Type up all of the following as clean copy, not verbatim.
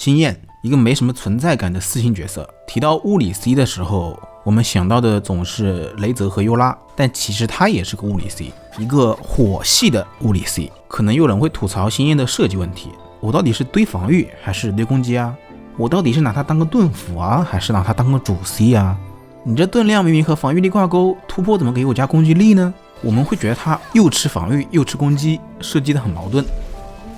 星焰，一个没什么存在感的4星角色。提到物理 C 的时候，我们想到的总是雷泽和尤拉，但其实他也是个物理 C， 一个火系的物理 C。可能有人会吐槽星焰的设计问题，我到底是堆防御还是堆攻击啊？我到底是拿它当个盾斧啊，还是拿它当个主 C 啊？你这盾量明明和防御力挂钩，突破怎么给我加攻击力呢？我们会觉得它又吃防御又吃攻击，设计的很矛盾，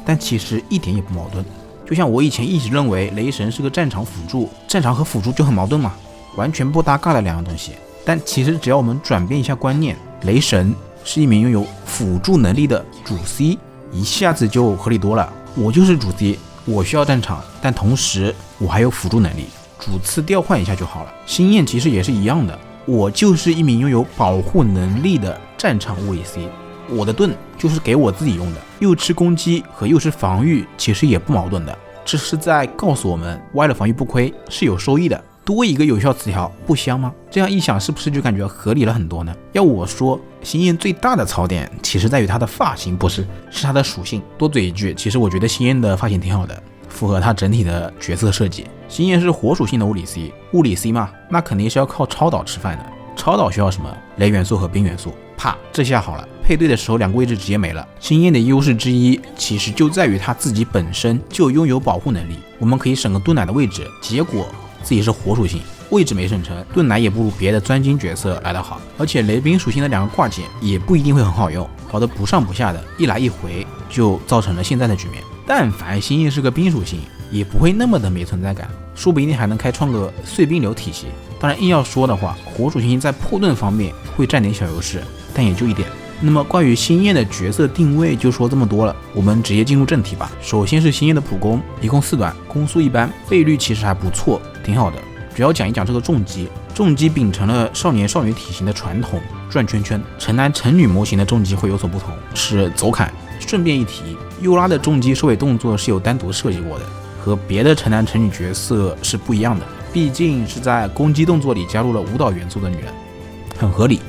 但其实一点也不矛盾。就像我以前一直认为雷神是个战场辅助，战场和辅助就很矛盾嘛，完全不搭嘎的两样东西。但其实只要我们转变一下观念，雷神是一名拥有辅助能力的主 C， 一下子就合理多了。我就是主 C， 我需要战场，但同时我还有辅助能力，主次调换一下就好了。星焰其实也是一样的，我就是一名拥有保护能力的战场物理 C，我的盾就是给我自己用的，又吃攻击和又吃防御其实也不矛盾的，这是在告诉我们歪了防御不亏是有收益的，多一个有效词条不香吗？这样一想是不是就感觉合理了很多呢？要我说，星焰最大的槽点其实在于它的发型，不是，是它的属性。多嘴一句，其实我觉得星焰的发型挺好的，符合它整体的角色设计。星焰是火属性的物理 C， 物理 C 嘛，那肯定是要靠超导吃饭的。超导需要什么？雷元素和冰元素。啪，这下好了，配对的时候两个位置直接没了。星焰的优势之一其实就在于它自己本身就拥有保护能力，我们可以省个盾奶的位置，结果自己是火属性，位置没省成，盾奶也不如别的钻金角色来得好。而且雷冰属性的两个挂件也不一定会很好用，搞得不上不下的，一来一回就造成了现在的局面。但凡星焰是个冰属性，也不会那么的没存在感，说不一定还能开创个碎冰流体系。当然硬要说的话，火属性在破盾方面会占点小优势，但也就一点。那么关于星焰的角色定位就说这么多了，我们直接进入正题吧。首先是星焰的普攻，一共4段，攻速一般，倍率其实还不错，挺好的。主要讲一讲这个重击。重击秉承了少年少女体型的传统，转圈圈。成男成女模型的重击会有所不同，是走砍。顺便一提，尤拉的重击收尾动作是有单独设计过的，和别的成男成女角色是不一样的，毕竟是在攻击动作里加入了舞蹈元素的女人，很合理。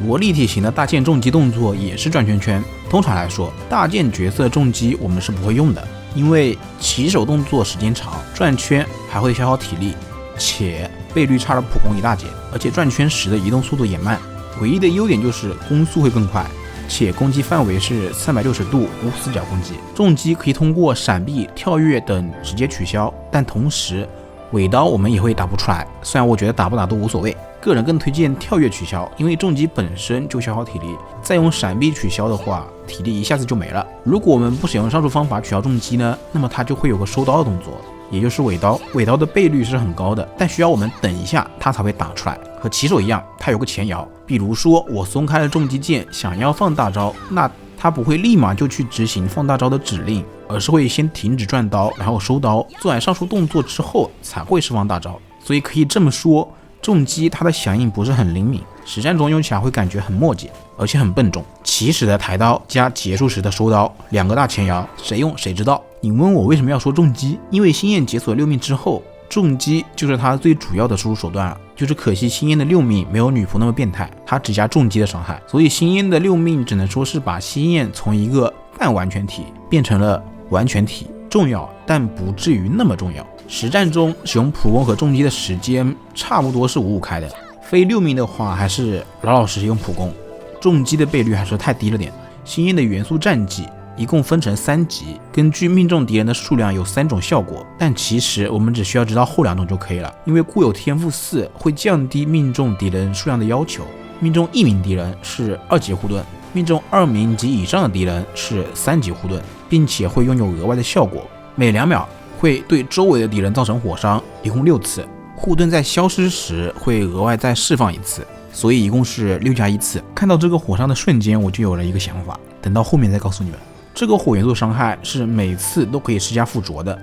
萝莉体型的大剑重击动作也是转圈圈。通常来说，大剑角色重击我们是不会用的，因为起手动作时间长，转圈还会消耗体力，且倍率差了普攻一大截，而且转圈时的移动速度也慢。唯一的优点就是攻速会更快，且攻击范围是360度无死角攻击。重击可以通过闪避、跳跃等直接取消，但同时尾刀我们也会打不出来，虽然我觉得打不打都无所谓，个人更推荐跳跃取消，因为重击本身就消耗体力，再用闪避取消的话，体力一下子就没了。如果我们不使用上述方法取消重击呢，那么它就会有个收刀的动作，也就是尾刀。尾刀的倍率是很高的，但需要我们等一下它才会打出来，和起手一样，它有个前摇。比如说我松开了重击键，想要放大招，那它不会立马就去执行放大招的指令，而是会先停止转刀，然后收刀，做完上述动作之后才会释放大招。所以可以这么说，重击它的响应不是很灵敏，实战中用起来会感觉很磨叽，而且很笨重。起始的抬刀加结束时的收刀，两个大前摇，谁用谁知道。你问我为什么要说重击？因为星焰解锁6命之后，重击就是它最主要的输入手段了。就是可惜星焰的6命没有女仆那么变态，它只加重击的伤害，所以星焰的6命只能说是把星焰从一个半完全体变成了完全体，重要但不至于那么重要。实战中使用普攻和重击的时间差不多是5-5开的，非6命的话还是老老实实用普攻，重击的倍率还是太低了点。星焰的元素战绩一共分成3级，根据命中敌人的数量有3种效果，但其实我们只需要知道后2种就可以了，因为固有天赋4会降低命中敌人数量的要求，命中1名敌人是2级护盾，命中2名及以上的敌人是3级护盾，并且会拥有额外的效果，每2秒会对周围的敌人造成火伤，一共6次，护盾在消失时会额外再释放1次，所以一共是6+1次。看到这个火伤的瞬间，我就有了一个想法，等到后面再告诉你们。这个火元素伤害是每次都可以施加附着的，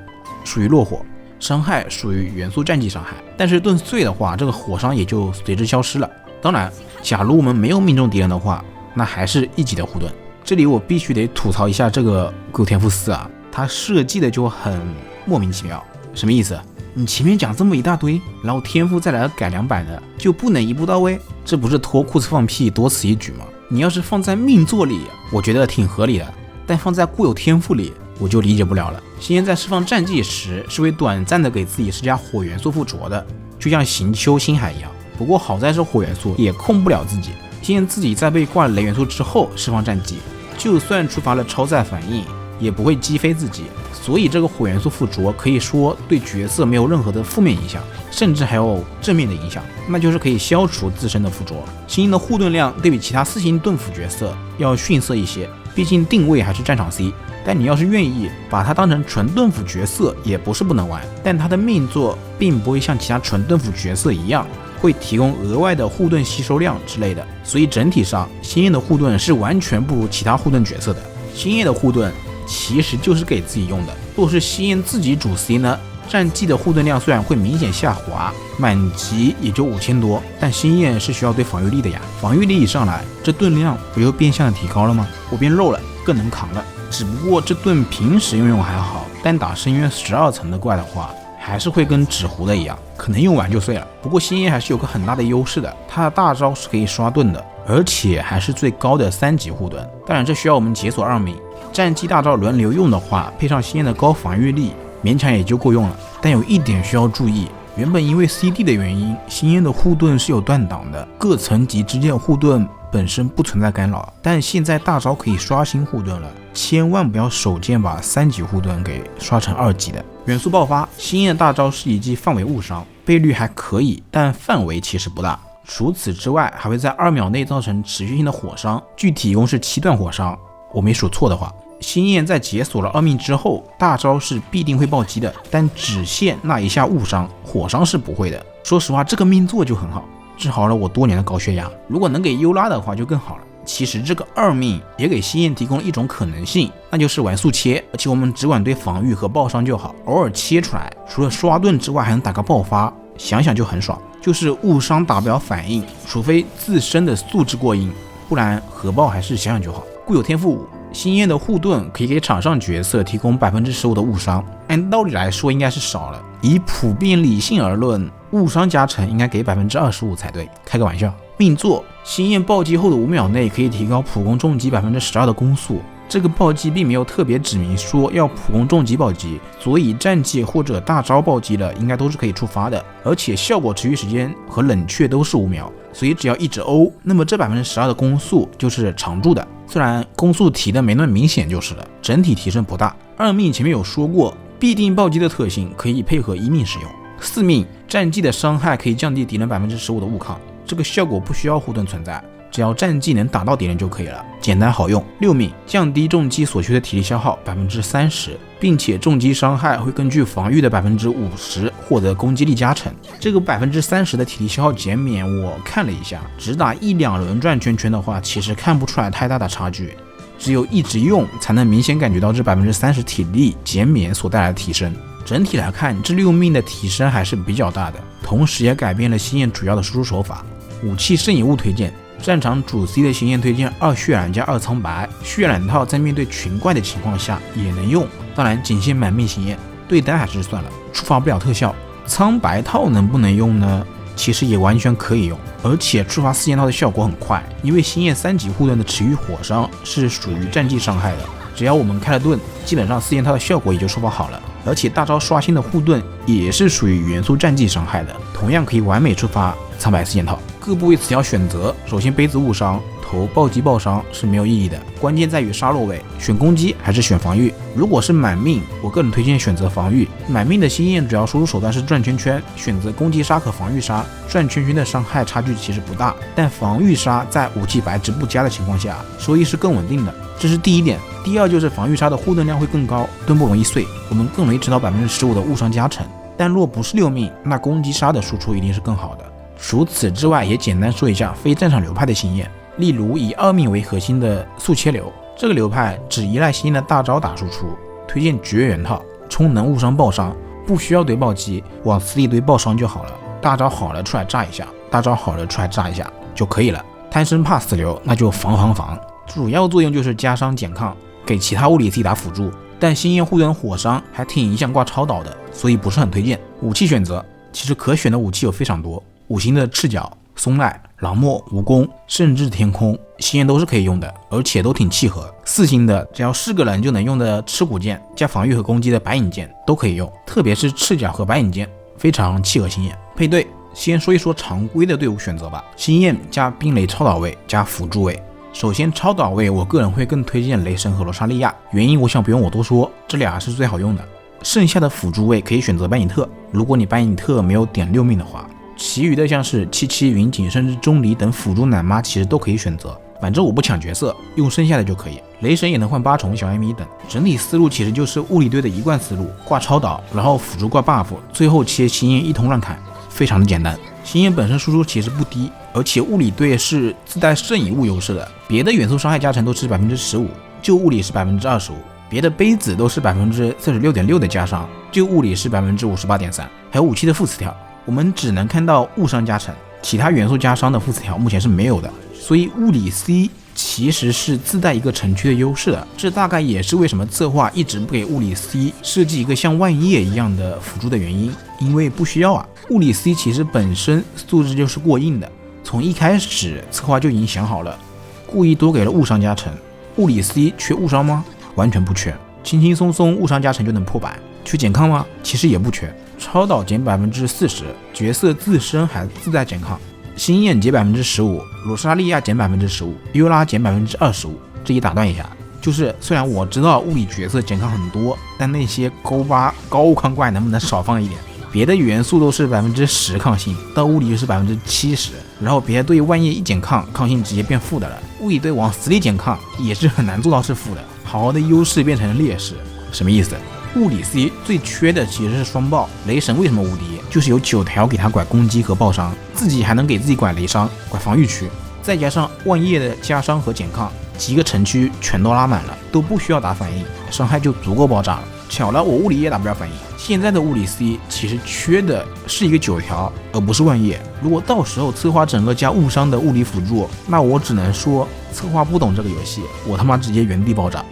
属于落火，伤害属于元素战绩伤害，但是盾碎的话，这个火伤也就随之消失了。当然，假如我们没有命中敌人的话，那还是1级的护盾。这里我必须得吐槽一下这个固有天赋4啊，它设计的就很莫名其妙。什么意思？你前面讲这么一大堆，然后天赋再来个改良版的，就不能一步到位？这不是脱裤子放屁，多此一举吗？你要是放在命座里，我觉得挺合理的，但放在固有天赋里，我就理解不了了。星焰在释放战技时是会短暂的给自己施加火元素附着的，就像行丘星海一样。不过好在是火元素，也控不了自己。星焰自己在被挂了雷元素之后释放战技，就算触发了超载反应，也不会击飞自己。所以这个火元素附着可以说对角色没有任何的负面影响，甚至还有正面的影响，那就是可以消除自身的附着。星焰的护盾量对比其他4星盾辅角色要逊色一些，毕竟定位还是战场 C。但你要是愿意把它当成纯盾辅角色也不是不能玩，但它的命座并不会像其他纯盾辅角色一样会提供额外的护盾吸收量之类的，所以整体上星焰的护盾是完全不如其他护盾角色的。星焰的护盾其实就是给自己用的，若是星焰自己主 C 呢，战技的护盾量虽然会明显下滑，满级也就5000多，但星焰是需要对防御力的呀，防御力一上来，这盾量不就变相的提高了吗？我变肉了，更能扛了。只不过这盾平时用还好，但打深渊12层的怪的话，还是会跟纸糊的一样，可能用完就碎了。不过星焰还是有个很大的优势的，它的大招是可以刷盾的，而且还是最高的3级护盾。当然这需要我们解锁2命，战技大招轮流用的话，配上星焰的高防御力，勉强也就够用了。但有一点需要注意，原本因为 CD 的原因，星焰的护盾是有断档的，各层级之间的护盾本身不存在干扰，但现在大招可以刷新护盾了，千万不要手贱把3级护盾给刷成2级的。元素爆发，星焰大招是一记范围误伤，倍率还可以，但范围其实不大。除此之外，还会在2秒内造成持续性的火伤，具体一共是7段火伤，我没数错的话。星焰在解锁了2命之后，大招是必定会暴击的，但只限那一下误伤，火伤是不会的。说实话，这个命座就很好，治好了我多年的高血压。如果能给优拉的话就更好了。其实这个2命也给星焰提供了一种可能性，那就是玩速切，而且我们只管对防御和爆伤就好，偶尔切出来，除了刷盾之外还能打个爆发，想想就很爽。就是误伤打不了反应，除非自身的素质过硬，不然核爆还是想想就好。固有天赋5，星焰的护盾可以给场上角色提供15%的误伤，按道理来说应该是少了，以普遍理性而论，误伤加成应该给25%才对，开个玩笑。命座，星焰暴击后的5秒内可以提高普攻重击12%的攻速，这个暴击并没有特别指明说要普攻重击暴击，所以战技或者大招暴击的应该都是可以触发的，而且效果持续时间和冷却都是5秒，所以只要一直欧，那么这12%的攻速就是常驻的，虽然攻速提的没那么明显就是了，整体提升不大。2命前面有说过，必定暴击的特性可以配合1命使用。4命，战技的伤害可以降低敌人15%的误抗，这个效果不需要护盾存在，只要战技能打到敌人就可以了，简单好用。6命，降低重击所需的体力消耗30%，并且重击伤害会根据防御的50%获得攻击力加成。这个30%的体力消耗减免我看了一下，只打1-2轮转圈圈的话，其实看不出来太大的差距，只有一直用才能明显感觉到这30%体力减免所带来的提升。整体来看，这6命的提升还是比较大的，同时也改变了星焰主要的输出手法。武器摄影物推荐，战场主 C 的星焰推荐2血染加2苍白，血染套在面对群怪的情况下也能用，当然仅限满命星焰，对单还是算了，触发不了特效。苍白套能不能用呢？其实也完全可以用，而且触发4件套的效果很快，因为星焰3级护盾的持续火伤是属于战技伤害的，只要我们开了盾，基本上4件套的效果也就触发好了，而且大招刷新的护盾也是属于元素战技伤害的，同样可以完美触发苍白4件套。各部位此要选择，首先杯子误伤投暴击爆伤是没有意义的，关键在于杀落位，选攻击还是选防御。如果是满命，我个人推荐选择防御。满命的星焰主要输出手段是转圈圈，选择攻击杀和防御杀，转圈圈的伤害差距其实不大，但防御杀在武器白值不佳的情况下，收益是更稳定的，这是第一点。第二就是防御杀的护盾量会更高，盾不容易碎，我们更容易吃到15%的误伤加成。但若不是6命，那攻击杀的输出一定是更好的。除此之外，也简单说一下非战场流派的星焰，例如以2命为核心的速切流，这个流派只依赖星焰的大招打输出，推荐绝缘套，充能误伤爆伤，不需要堆暴击，往死里堆爆伤就好了，大招好了出来炸一下，大招好了出来炸一下就可以了。贪生怕死流那就防，主要作用就是加伤减抗，给其他物理 C 打辅助，但星焰护盾火伤还挺影响挂超导的，所以不是很推荐。武器选择，其实可选的武器有非常多，5星的赤脚松濑、朗墨、蜈蚣，甚至天空，星焰都是可以用的，而且都挺契合。4星的只要是个人就能用的赤骨剑加防御和攻击的白影剑都可以用，特别是赤甲和白影剑非常契合星焰。配对先说一说常规的队伍选择吧，星焰加冰雷超导位加辅助位。首先超导位我个人会更推荐雷神和罗莎莉亚，原因我想不用我多说，这俩是最好用的。剩下的辅助位可以选择班尼特，如果你班尼特没有点6命的话，其余的像是77、云锦甚至钟离等辅助奶妈其实都可以选择，反正我不抢角色，用剩下的就可以。雷神也能换8重、小艾米等，整体思路其实就是物理队的一贯思路，挂超导，然后辅助挂 buff， 最后切星焰一通乱砍，非常的简单。星焰本身输出其实不低，而且物理队是自带圣遗物优势的，别的元素伤害加成都是 15%， 就物理是 25%， 别的杯子都是 46.6% 的加伤，就物理是 58.3%， 还有武器的副词条我们只能看到物伤加成，其他元素加伤的副词条目前是没有的，所以物理 C 其实是自带一个城区的优势的，这大概也是为什么策划一直不给物理 C 设计一个像万叶一样的辅助的原因，因为不需要啊。物理 C 其实本身素质就是过硬的，从一开始策划就已经想好了，故意多给了物伤加成。物理 C 缺物伤吗？完全不缺，轻轻松松物伤加成就能破百。缺减抗吗？其实也不缺，超导减 40%， 角色自身还自带减抗，星焰减 15%， 罗莎莉亚减 15%， 尤拉减 25%。 这里打断一下，就是虽然我知道物理角色减抗很多，但那些勾8高物抗怪能不能少放一点？别的元素都是 10% 抗性，到物理就是 70%， 然后别的对万叶一减抗，抗性直接变负的了，物理队往死里减抗也是很难做到是负的，好好的优势变成了劣势，什么意思？物理 C 最缺的其实是双爆，雷神为什么无敌？就是有9条给他拐攻击和爆伤，自己还能给自己拐雷伤、拐防御区，再加上万叶的加伤和减抗，几个城区全都拉满了，都不需要打反应，伤害就足够爆炸了。巧了，我物理也打不了反应。现在的物理 C 其实缺的是一个9条，而不是万叶。如果到时候策划整个加误伤的物理辅助，那我只能说策划不懂这个游戏，我他妈直接原地爆炸。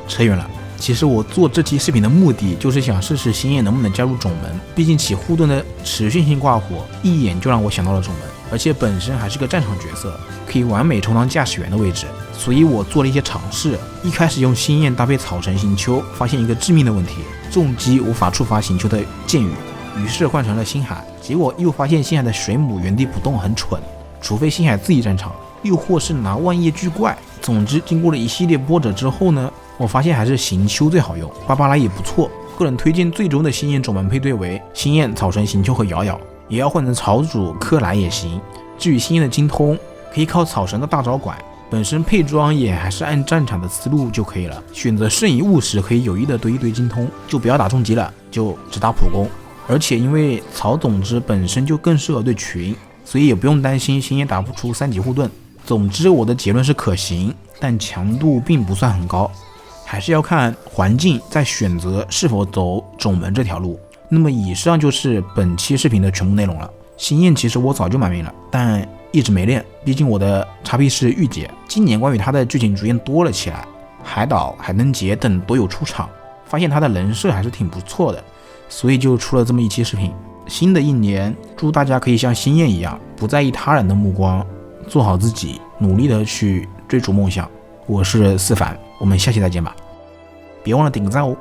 扯远了。其实我做这期视频的目的就是想试试星焰能不能加入种门，毕竟起护盾的持续性挂火一眼就让我想到了种门，而且本身还是个战场角色，可以完美充当驾驶员的位置，所以我做了一些尝试。一开始用星焰搭配草神行丘，发现一个致命的问题，重击无法触发行丘的剑雨，于是换成了星海，结果又发现星海的水母原地不动很蠢，除非星海自己战场，又或是拿万叶巨怪。总之经过了一系列波折之后呢，我发现还是行丘最好用，芭芭拉也不错，个人推荐最终的星焰种门配对为星焰、草神、行丘和瑶瑶，也要换成草主、克莱也行。至于星焰的精通，可以靠草神的大招拐，本身配装也还是按战场的思路就可以了。选择圣遗物时可以有意的堆一堆精通，就不要打重击了，就只打普攻。而且因为草种子本身就更适合对群，所以也不用担心星焰打不出3级护盾。总之我的结论是可行，但强度并不算很高，还是要看环境再选择是否走种门这条路。那么以上就是本期视频的全部内容了。星焰其实我早就满命了，但一直没练，毕竟我的 XP 是御姐，今年关于他的剧情逐渐多了起来，海岛、海灯节等都有出场，发现他的人设还是挺不错的，所以就出了这么一期视频。新的一年，祝大家可以像星焰一样，不在意他人的目光，做好自己，努力的去追逐梦想。我是思凡，我们下期再见吧，别忘了点个赞哦。